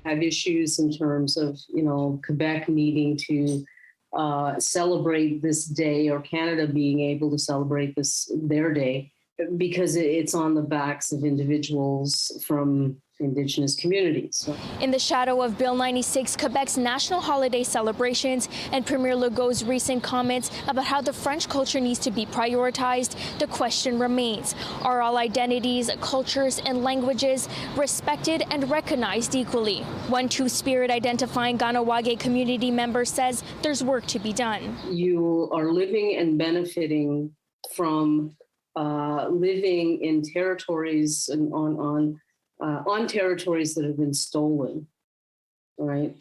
have issues in terms of, Quebec needing to celebrate this day, or Canada being able to celebrate their day, because it's on the backs of individuals from Indigenous communities. In the shadow of Bill 96, Quebec's national holiday celebrations, and Premier Legault's recent comments about how the French culture needs to be prioritized, the question remains: are all identities, cultures, and languages respected and recognized equally? One Two-Spirit identifying Kahnawake community member says there's work to be done. You are living and benefiting from living in territories and on territories that have been stolen, right?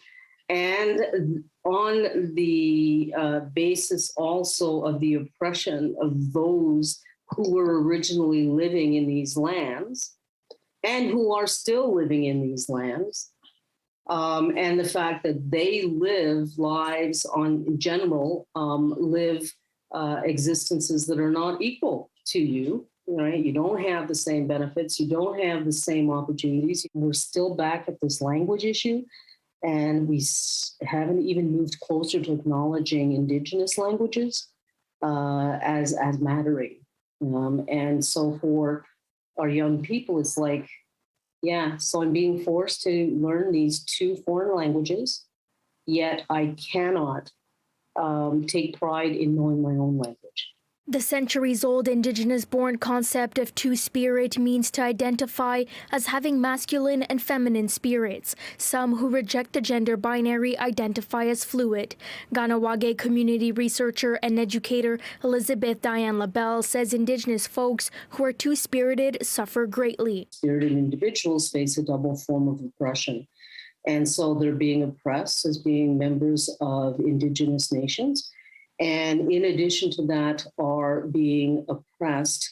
And on the basis also of the oppression of those who were originally living in these lands and who are still living in these lands. And the fact that they live lives in general, live existences that are not equal to you. Right? You don't have the same benefits. You don't have the same opportunities. We're still back at this language issue, and we haven't even moved closer to acknowledging Indigenous languages as mattering. And so for our young people, it's like, so I'm being forced to learn these two foreign languages, yet I cannot take pride in knowing my own language. The centuries-old Indigenous-born concept of Two-Spirit means to identify as having masculine and feminine spirits. Some who reject the gender binary identify as fluid. Kahnawake community researcher and educator Elizabeth Diane Labelle says Indigenous folks who are two-spirited suffer greatly. Spirited individuals face a double form of oppression. And so they're being oppressed as being members of Indigenous nations. And in addition to that, are being oppressed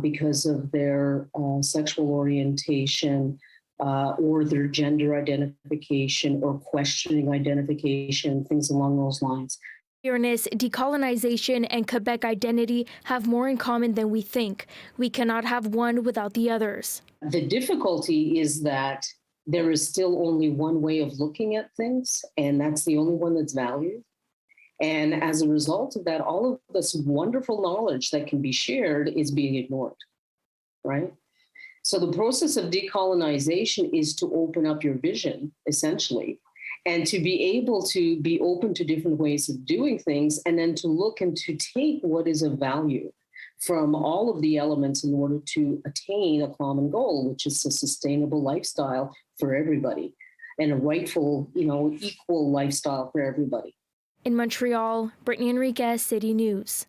because of their sexual orientation or their gender identification or questioning identification, things along those lines. Queerness, decolonization, and Quebec identity have more in common than we think. We cannot have one without the others. The difficulty is that there is still only one way of looking at things, and that's the only one that's valued. And as a result of that, all of this wonderful knowledge that can be shared is being ignored, right? So the process of decolonization is to open up your vision, essentially, and to be able to be open to different ways of doing things, and then to look and to take what is of value from all of the elements in order to attain a common goal, which is a sustainable lifestyle for everybody and a rightful, equal lifestyle for everybody. In Montreal, Brittany Henriques, City News.